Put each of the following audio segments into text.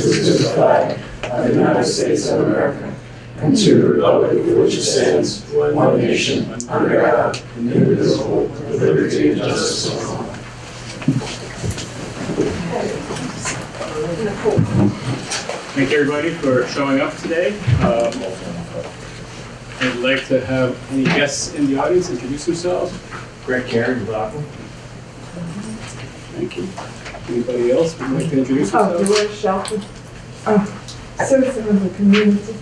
to the flag of the United States of America and to the republic for which it stands, one nation, under God, indivisible, with liberty and justice for all. Thank you, everybody, for showing up today. I'd like to have any guests in the audience introduce themselves. Greg Carey, Rockland. Thank you. Anybody else would like to introduce themselves? Doris Shelton, citizen of the community.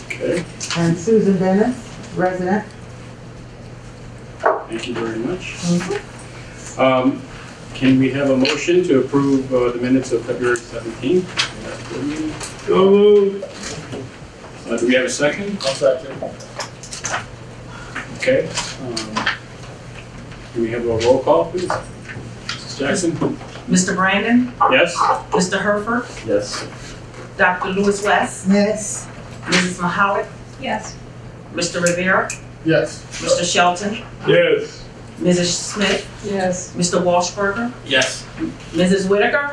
Okay, And Susan Dennis, resident. thank you very much. Can we have a motion to approve the minutes of February 17th? So moved. Do we have a second? I'll second. Okay. Can we have a roll call, please? Mrs. Jackson? Mr. Brandon, Yes? Mr. Herford, Yes. Dr. Lewis West, Yes. Mrs. Mahalik, Yes. Mr. Rivera, Yes. Mr. Shelton, Yes. Mrs. Smith, Yes. Mr. Washburger, Yes. Mrs. Whitaker,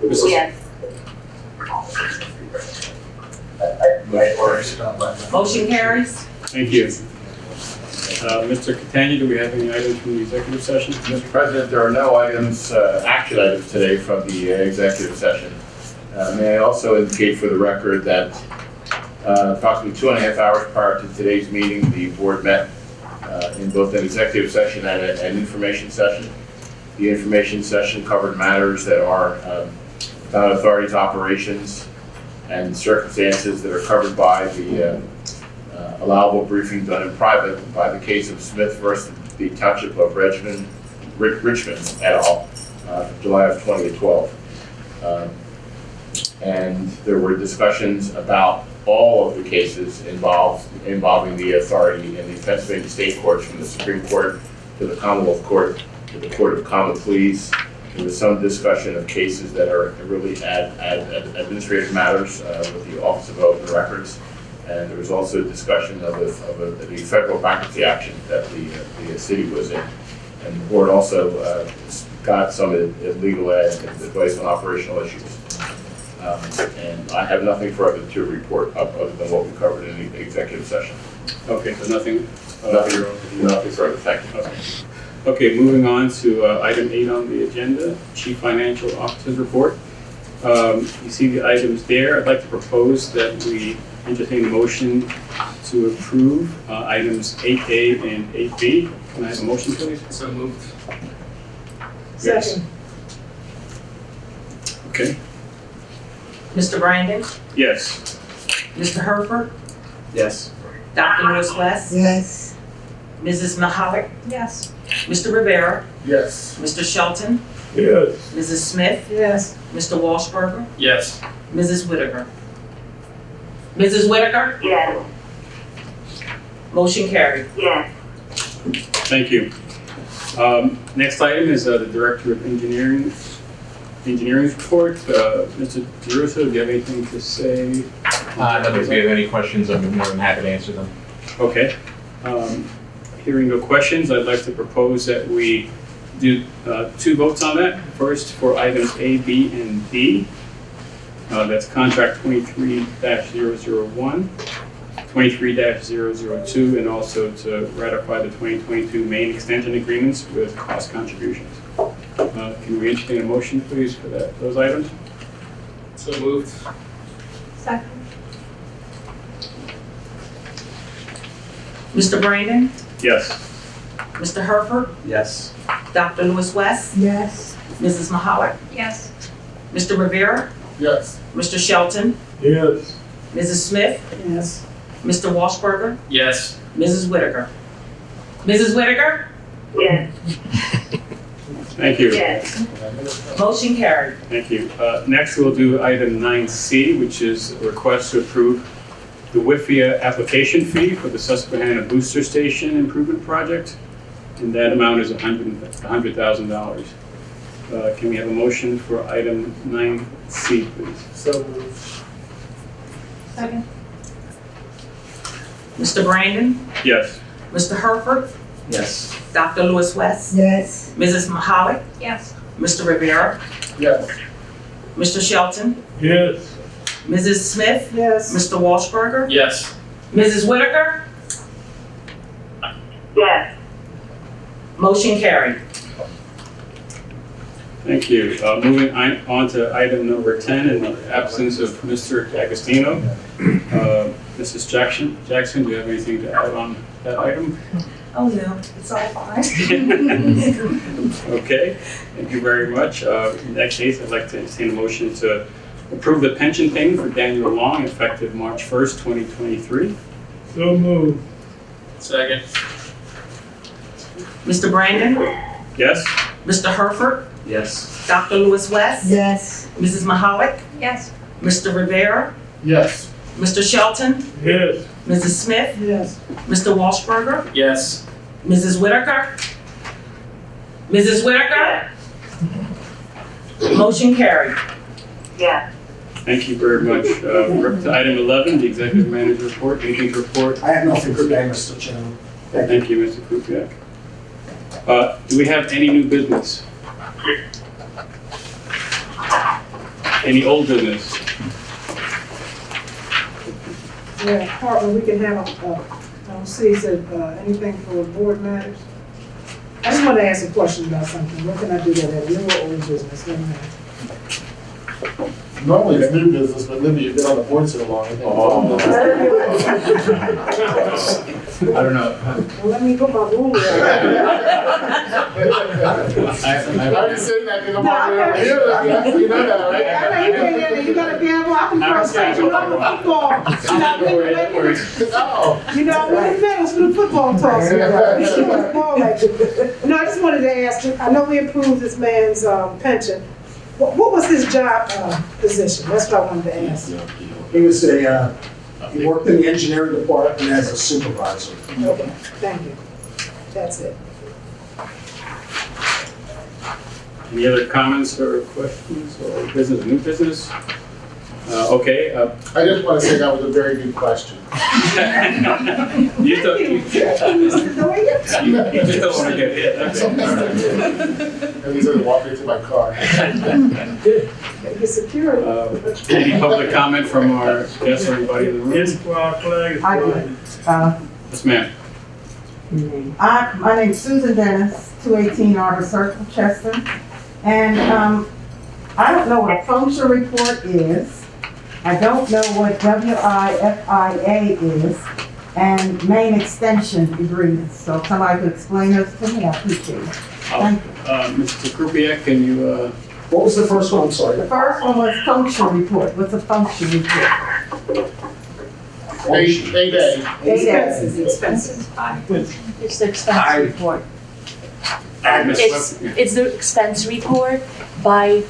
Mrs. motion carries. Thank you. Mr. Catania, do we have any items from the executive session? Mr. President, there are no items, action items today from the executive session. May I also indicate for the record that approximately 2.5 hours prior to today's meeting, the board met in both an executive session and an information session. The information session covered matters that are about authority's operations and circumstances that are covered by the allowable briefing done in private by the case of Smith versus the Township of Richmond et al., July of 2012. And there were discussions about all of the cases involving the authority in the Pennsylvania State Courts, from the Supreme Court to the Commonwealth Court to the Court of Common Pleas. There was some discussion of cases that are really administrative matters with the Office of Open Records. And there was also discussion of the federal bankruptcy action that the city was in. And the board also got some legal advice on operational issues. And I have nothing further to report other than what we covered in the executive session. Okay, so nothing? Nothing further, thank you. Okay. Okay, moving on to item 8 on the agenda, Chief Financial Officer's report. You see the items there. I'd like to propose that we entertain a motion to approve items 8A and 8B. Can I have a motion, please? So moved. Yes. Second. Okay. Mr. Brandon, Yes. Mr. Herford, Yes. Dr. Lewis West, Yes. Mrs. Mahalik, Yes. Mr. Rivera, Yes. Mr. Shelton, Yes. Mrs. Smith, Yes. Mr. Washburger, Yes. Mrs. Whitaker. Mrs. Whitaker, Yes. motion carried. Yes. Thank you. Next item is the Director of Engineering report. Mr. DeRusso, do you have anything to say? No, if you have any questions, I'm more than happy to answer them. Okay. Hearing no questions, I'd like to propose that we do 2 votes on that. First, for items A, B, and D. That's contract 23-001, 23-002, and also to ratify the 2022 main extension agreements with cost contributions. Can we entertain a motion, please, for those items? So moved. Second. Mr. Brandon, Yes. Mr. Herford, Yes. Dr. Lewis West, Yes. Mrs. Mahalik, Yes. Mr. Rivera, Yes. Mr. Shelton, Yes. Mrs. Smith, Yes. Mr. Washburger, Yes. Mrs. Whitaker. Mrs. Whitaker, Yes. Thank you. Yes. motion carried. Thank you. Next, we'll do item 9C, which is a request to approve the WIFIA application fee for the Susquehanna Booster Station Improvement Project, and that amount is $100,000. Can we have a motion for item 9C, please? So moved. Second. Mr. Brandon, Yes. Mr. Herford, Yes. Dr. Lewis West, Yes. Mrs. Mahalik, Yes. Mr. Rivera, Yes. Mr. Shelton, Yes. Mrs. Smith, Yes. Mr. Washburger, Yes. Mrs. Whitaker, yes, motion carried. Thank you. Moving on to item number 10, in the absence of Mr. D'Agostino. Mrs. Jackson, do you have anything to add on that item? Oh, no, it's all fine. Okay, thank you very much. In that case, I'd like to entertain a motion to approve the pension payment for Daniel Long effective March 1st, 2023. So moved. Second. Mr. Brandon, Yes? Mr. Herford, Yes. Dr. Lewis West, Yes. Mrs. Mahalik, yes, Mr. Rivera, Yes. Mr. Shelton, Yes. Mrs. Smith, Yes. Mr. Washburger, Yes. Mrs. Whitaker, Mrs. Whitaker, motion carried. yes. Thank you very much. We're up to item 11, the executive manager report. Anything to report? I have nothing today, Mr. Chairman. Thank you. Thank you, Mr. Kupiak. Do we have any new business? Any old business? Yeah, Hartman, we can have, I don't see, said, anything for board matters. I just want to ask a question about something. Where can I do that at? Your old business, never mind. Normally it's new business, but Libby, you've been on the board so long. I think it's I don't know. Well, let me put my ruler out. I already said that because I'm No, already over okay. here. You know that, I know you can't get it. You got a gamble. I can frustrate you on the football. You know, we the medals for the football toss. No, I just wanted to ask you, I know we approved this man's pension. What was his job position? That's what I wanted to ask. He was he worked in the engineering department as a supervisor. Okay, thank you. That's it. Any other comments or questions or business, new business? Okay. I just want to say that was a very good question. You thought you Mr. Doyle? just don't want to get hit. That's all. And he's going to walk me to my car. Your security. Any public comment from our guests or anybody in the room? I do. Yes, ma'am. My name's Susan Dennis, 218 Arbor Circle, Chester. And I don't know what a function report is. I don't know what WIFIA is, and main extension agreements. So if somebody could explain those to me, I appreciate it. Thank you. Mr. Krupiak, can you, What was the first one? I'm sorry. The first one was function report. What's a function report? Payday. Expenses, expenses. It's the expense report. It's the expense report by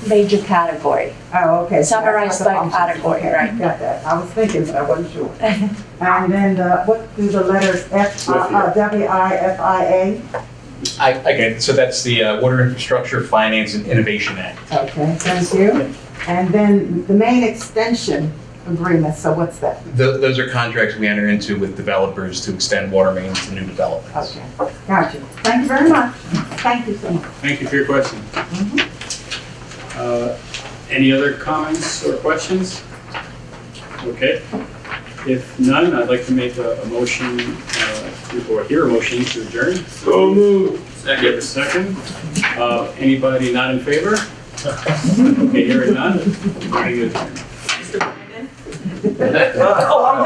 major category. Oh, okay. So that's Summarized what the by function- category, okay, right. Got that. I was thinking, but I wasn't sure. And then what do the letters WIFIA? Again, so that's the Water Infrastructure Finance and Innovation Act. Okay, thank you. And then the main extension agreement, so what's that? Those are contracts we enter into with developers to extend water mains to new developments. Okay, gotcha. Thank you very much. Thank you so much. thank you for your question. Any other comments or questions? Okay. If none, I'd like to make a motion, or hear a motion to adjourn. So moved. Give a second. Anybody not in favor? Okay, hearing none. Meeting is adjourned. Mr. Brandon? Oh, I'm